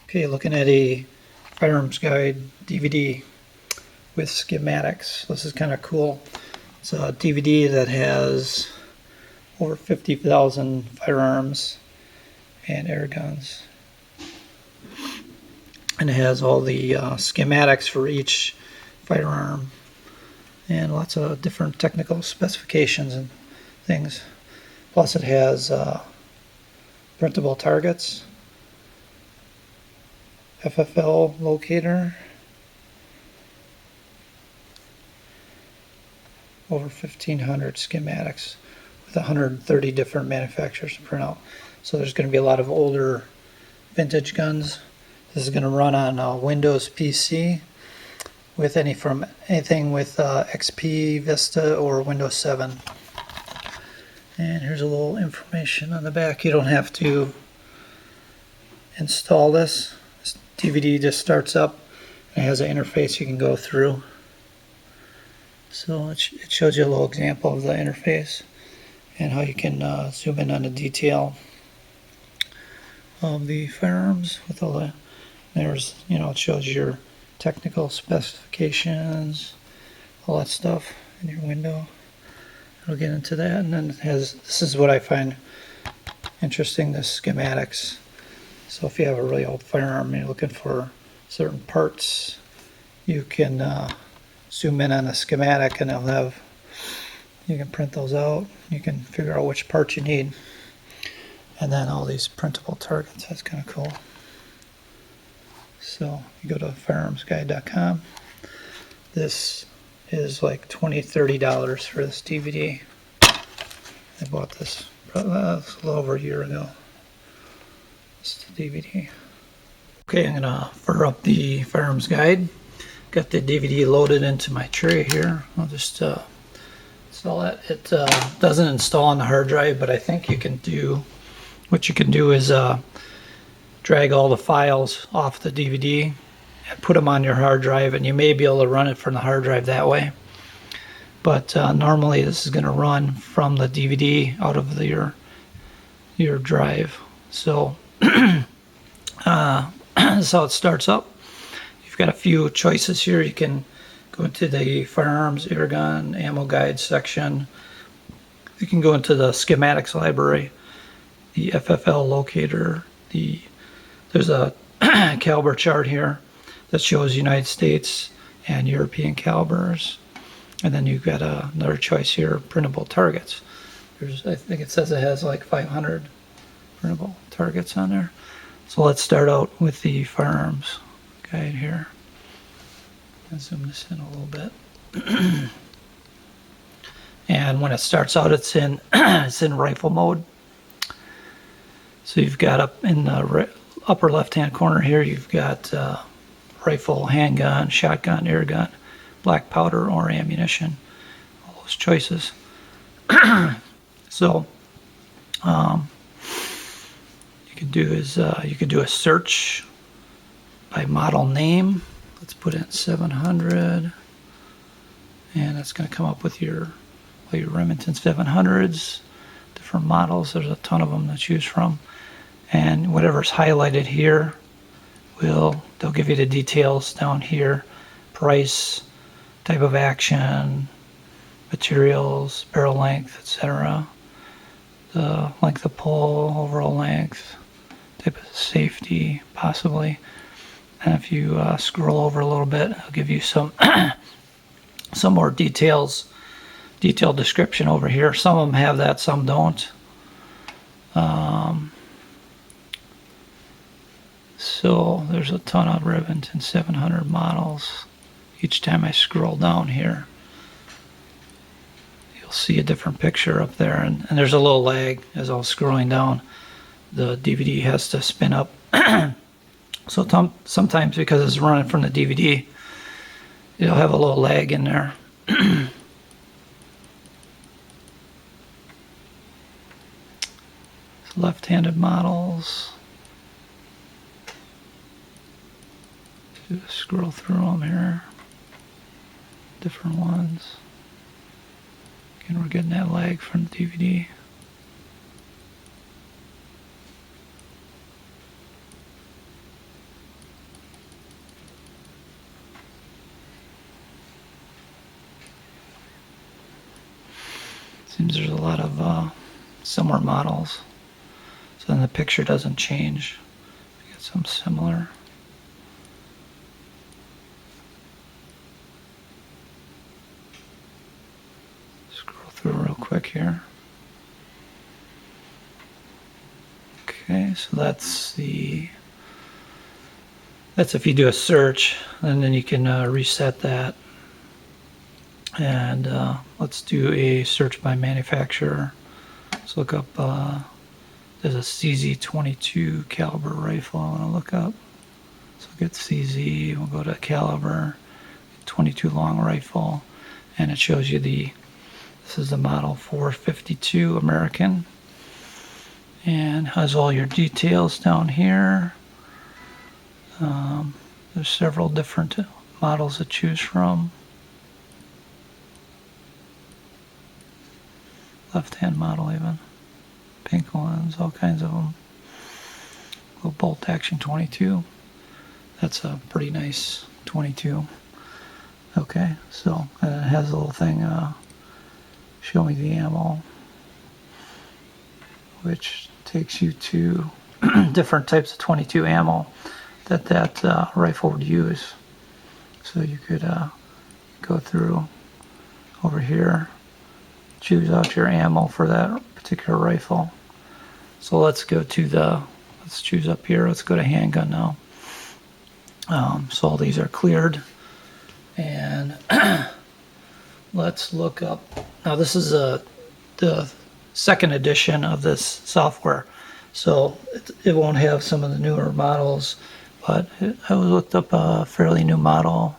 Okay, looking at a Firearms Guide DVD with schematics. This is kind of cool. It's a DVD that has over 50,000 firearms and air guns. And it has all the schematics for each firearm and lots of different technical specifications and things. Plus it has printable targets, FFL locator, over 1,500 schematics with 130 different manufacturers to print out. So there's going to be a lot of older vintage guns. This is going to run on Windows PC with anything with XP, Vista, or Windows 7. And here's a little information on the back. You don't have to install this. This DVD just starts up and has an interface you can go through. So it shows you a little example of the interface and how you can zoom in on the detail of the firearms with all the, it shows your technical specifications, all that stuff in your window. It'll get into that, and then it has, this is what I find interesting, the schematics. So if you have a really old firearm and you're looking for certain parts, you can zoom in on a schematic and you can print those out. You can figure out which parts you need. And then all these printable targets, that's kind of cool. So you go to firearmsguide.com. This is like $20–30 for this DVD. I bought this a little over a year ago. It's the DVD. Okay, I'm gonna fire up the Firearms Guide. Got the DVD loaded into my tray here. I'll just install it. It doesn't install on the hard drive, but I think you can do, what you can do is drag all the files off the DVD and put them on your hard drive, and you may be able to run it from the hard drive that way. But normally this is going to run from the DVD out of your drive. So that's how it starts up. You've got a few choices here. You can go into the Firearms, Airgun, Ammo Guide section. You can go into the Schematics library, the FFL locator. There's a caliber chart here that shows United States and European calibers. And then you've got another choice here, printable targets. I think it says it has like 500 printable targets on there. So let's start out with the Firearms Guide here. I'll zoom this in a little bit. And when it starts out, it's in rifle mode. So you've got up in the upper left-hand corner here, you've got rifle, handgun, shotgun, air gun, black powder, or ammunition. All those choices. So you can do is you can do a search by model name. Let's put in 700, and that's going to come up with all your Remington 700s, different models. There's a ton of them to choose from, and whatever's highlighted here, they'll give you the details down here: price, type of action, materials, barrel length, etc., the length of pull, overall length, type of safety, possibly. And if you scroll over a little bit, it'll give you some more detailed description over here. Some of them have that, some don't. So there's a ton of Remington 700 models. Each time I scroll down here, you'll see a different picture up there, and there's a little lag as I was scrolling down. The DVD has to spin up. So sometimes, because it's running from the DVD, it'll have a little lag in there. Left-handed models. Just scroll through them here. Different ones. Again, we're getting that lag from the DVD. Seems there's a lot of similar models. So then the picture doesn't change. You get some similar. Scroll through real quick here. Okay, so that's if you do a search, and then you can reset that. And let's do a search by manufacturer. Let's look up, there's a CZ22 caliber rifle I want to look up. So get CZ, we'll go to caliber, 22 long rifle, and it shows you this is the model 452 American, and has all your details down here. There's several different models to choose from. Left-hand model even. Pink ones, all kinds of them. Little bolt action 22. That's a pretty nice 22. Okay, so it has a little thing, show me the ammo, which takes you to different types of 22 ammo that rifle would use. So you could go through over here, choose out your ammo for that particular rifle. So let's go to let's choose up here, let's go to handgun now. So all these are cleared, and let's look up, now this is the second edition of this software, so it won't have some of the newer models, but I looked up a fairly new model.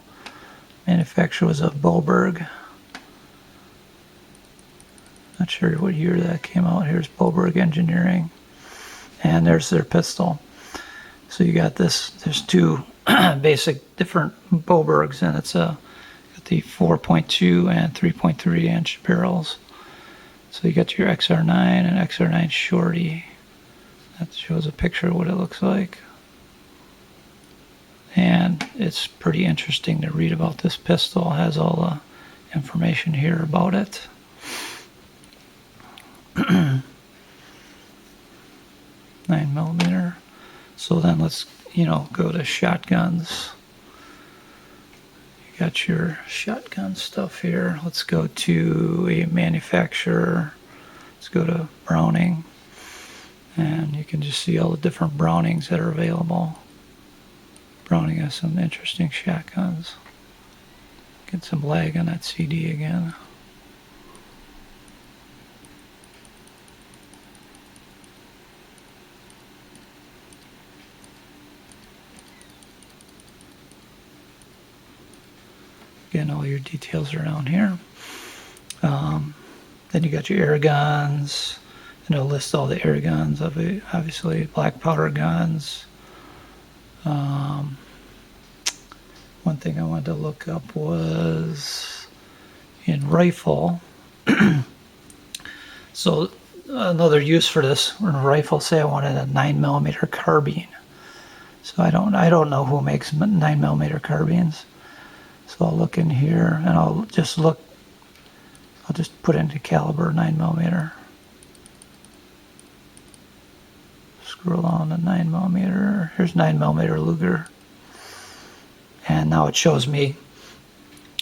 Manufacturer was a Boberg. Not sure what year that came out. Here's Boberg Engineering, and there's their pistol. So you got this, there's two basic different Bobergs, and it's got the 4.2 and 3.3 inch barrels. So you got your XR9 and XR9 Shorty. That shows a picture of what it looks like. And it's pretty interesting to read about this pistol. It has all the information here about it. 9mm. So then let's, go to shotguns. You got your shotgun stuff here. Let's go to a manufacturer. Let's go to Browning, and you can just see all the different Brownings that are available. Browning has some interesting shotguns. Get some lag on that CD again. Again, all your details are down here. Then you got your air guns, and it'll list all the air guns of it. Obviously, black powder guns. One thing I wanted to look up was in rifle. So another use for this in rifle, say I wanted a 9mm carbine. So I don't know who makes 9mm carbines. So I'll look in here, and I'll just put into caliber 9mm. Scroll on to 9mm. Here's 9mm Luger. And now it shows me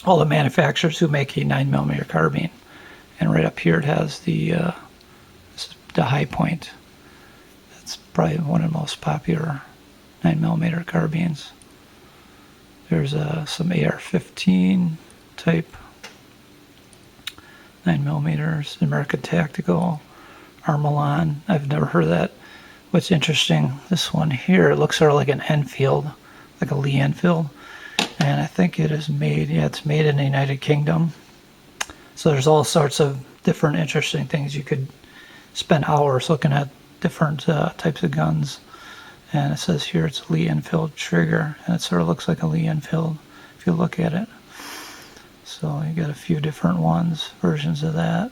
all the manufacturers who make a 9mm carbine. And right up here it has the High Point. That's probably one of the most popular 9mm carbines. There's some AR-15 type 9mm, American Tactical, Armalon. I've never heard of that. What's interesting, this one here, it looks sort of like an Enfield, like a Lee Enfield. And I think it is made, it's made in the United Kingdom. So there's all sorts of different interesting things. You could spend hours looking at different types of guns. And it says here it's a Lee Enfield trigger, and it sort of looks like a Lee Enfield if you look at it. So you got a few different versions of that.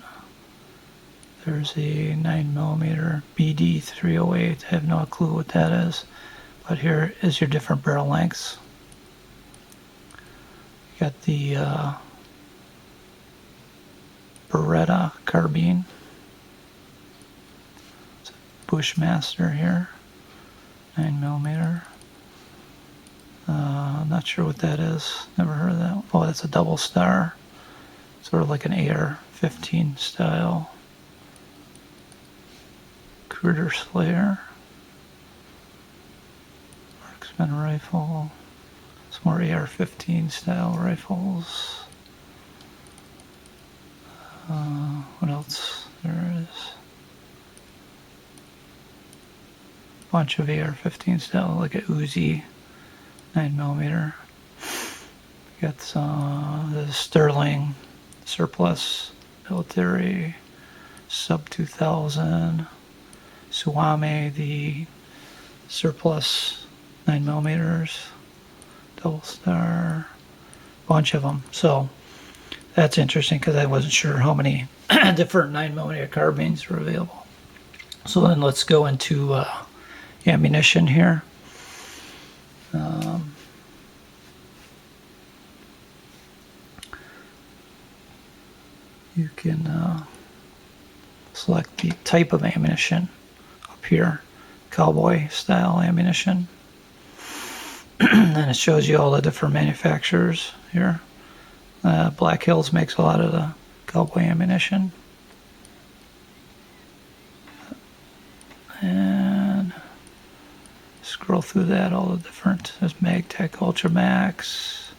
There's a 9mm BD308. I have no clue what that is. But here is your different barrel lengths. You got the Beretta carbine. It's a Bushmaster here, 9mm. I'm not sure what that is. Never heard of that. Oh, that's a double star. Sort of like an AR-15 style. Critter Slayer. Marksman rifle. Some more AR-15 style rifles. What else? There is a bunch of AR-15 style, like a Uzi, 9mm. Got the Sterling surplus military sub 2000. Suame, the surplus 9mm, double star, bunch of them. So that's interesting because I wasn't sure how many different 9mm carbines were available. So then let's go into ammunition here. You can select the type of ammunition up here, cowboy style ammunition. Then it shows you all the different manufacturers here. Black Hills makes a lot of the cowboy ammunition. And scroll through that, all the different, there's MagTech Ultra Max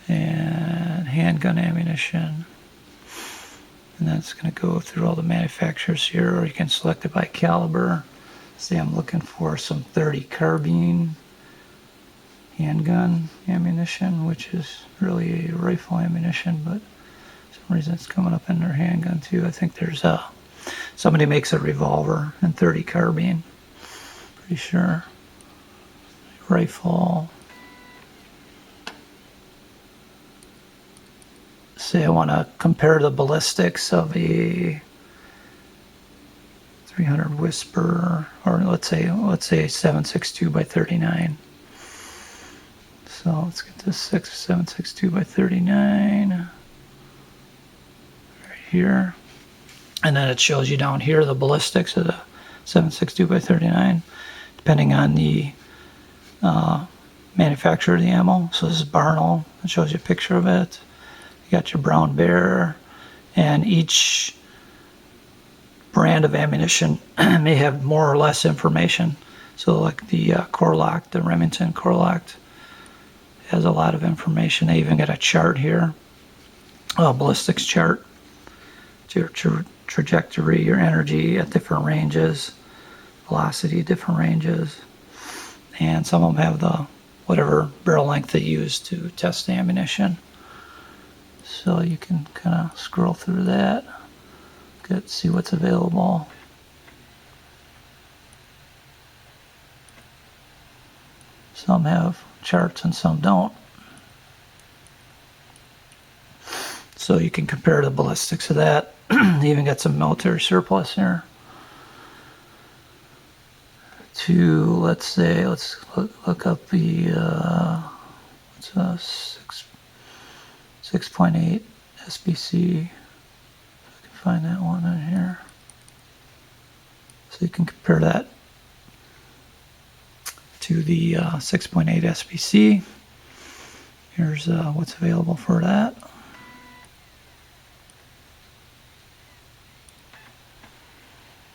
and handgun ammunition. And then it's going to go through all the manufacturers here, or you can select it by caliber. Say I'm looking for some .30 carbine handgun ammunition, which is really a rifle ammunition, but for some reason it's coming up in their handgun too. I think there's somebody makes a revolver in .30 carbine, pretty sure. Rifle. Say I want to compare the ballistics of a 300 Whisper, or let's say 7.62 by 39. So let's get this 7.62 by 39 right here, and then it shows you down here the ballistics of the 7.62 by 39, depending on the manufacturer of the ammo. So this is Barnell. It shows you a picture of it. You got your Brown Bear, and each brand of ammunition may have more or less information. So like the Core-Lokt, the Remington Core-Lokt has a lot of information. They even got a chart here, a ballistics chart. It's your trajectory, your energy at different ranges, velocity at different ranges, and some of them have the whatever barrel length they use to test the ammunition. So you can kind of scroll through that, see what's available. Some have charts and some don't. So you can compare the ballistics of that. They even got some military surplus here. To, let's say, let's look up the 6.8 SBC. If I can find that one in here. So you can compare that to the 6.8 SBC. Here's what's available for that.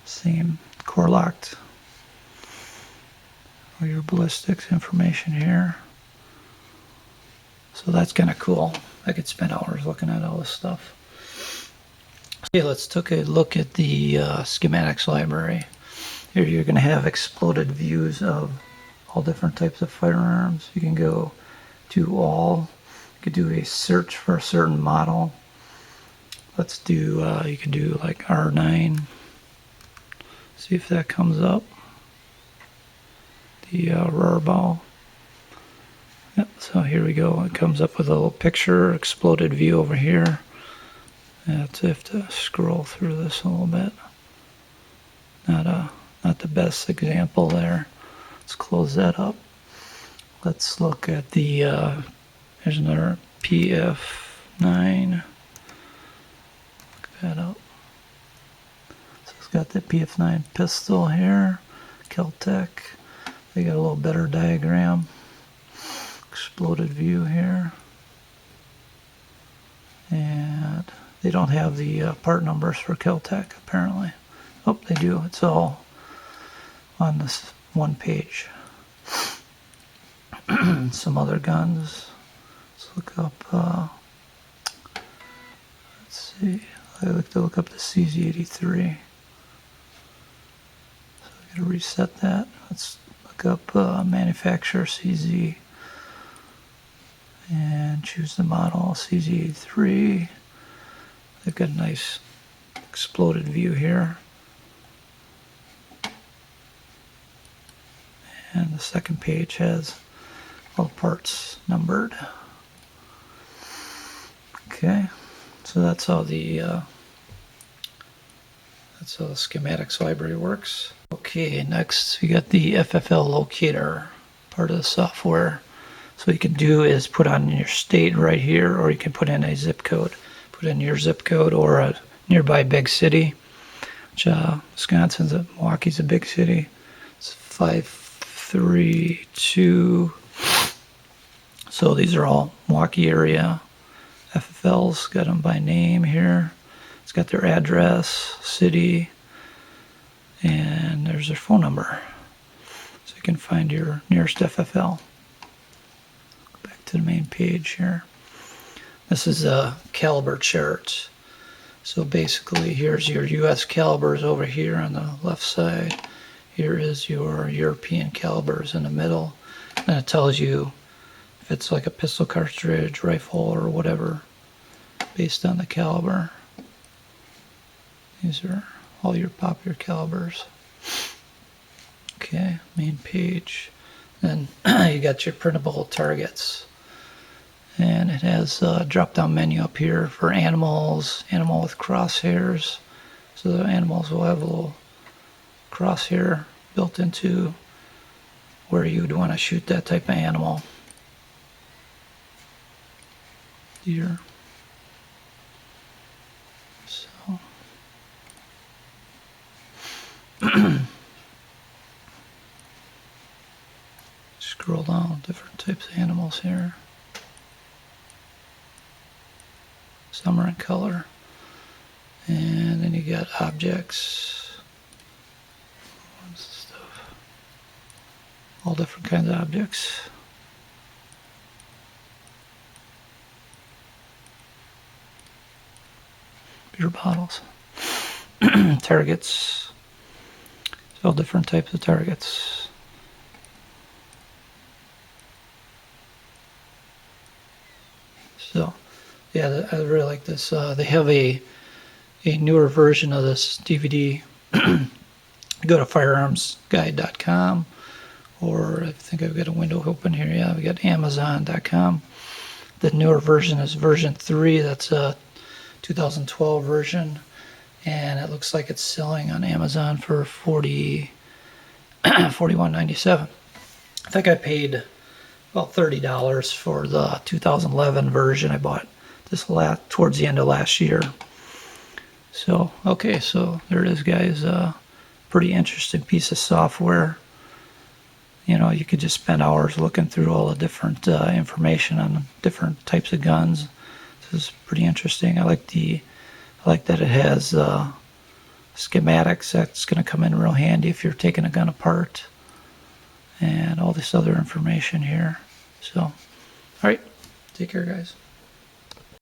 Same Core-Lokt. All your ballistics information here. So that's kind of cool. I could spend hours looking at all this stuff. Okay, let's take a look at the schematics library. Here you're going to have exploded views of all different types of firearms. You can go to all. You could do a search for a certain model. Let's do, you can do like R9. See if that comes up. The Rohrbau. Yep, so here we go. It comes up with a little picture, exploded view over here. I have to scroll through this a little bit. Not the best example there. Let's close that up. Let's look at the, here's another PF9. that up. So it's got the PF9 pistol here, Kel-Tec. They got a little better diagram. Exploded view here. And they don't have the part numbers for Kel-Tec apparently. Oh, they do. It's all on this one page. Some other guns. Let's look up, let's see. I like to look up the CZ83. So I gotta reset that. Let's look up manufacturer CZ and choose the model CZ83. They've got a nice exploded view here. And the second page has all the parts numbered. Okay, so that's how the schematics library works. Okay, next we got the FFL locator part of the software. So what you can do is put on your state right here, or you can put in a zip code. Put in your zip code or a nearby big city. Which Milwaukee's a big city. It's 532. So these are all Milwaukee area FFLs. Got them by name here. It's got their address, city, and there's their phone number. So you can find your nearest FFL. Go back to the main page here. This is a caliber chart. So basically here's your US calibers over here on the left side. Here is your European calibers in the middle. And it tells you if it's like a pistol cartridge, rifle, or whatever, based on the caliber. These are all your popular calibers. Okay, main page. Then you got your printable targets. And it has a drop-down menu up here for animals, animal with crosshairs. So the animals will have a little crosshair built into where you would want to shoot that type of animal. Deer. So scroll down, different types of animals here. Some are in color. And then you got objects. Stuff. All different kinds of objects. Beer bottles. Targets. All different types of targets. So yeah, I really like this. They have a newer version of this DVD. Go to firearmsguide.com, or I think I've got a window open here. Yeah, we got Amazon.com. The newer version is version 3. That's a 2012 version, and it looks like it's selling on Amazon for $41.97. I think I paid about $30 for the 2011 version. I bought this towards the end of last year. So okay, so there it is, guys. Pretty interesting piece of software. You know, you could just spend hours looking through all the different information on different types of guns. This is pretty interesting. I like that it has schematics. That's going to come in real handy if you're taking a gun apart, and all this other information here. So, all right, take care, guys.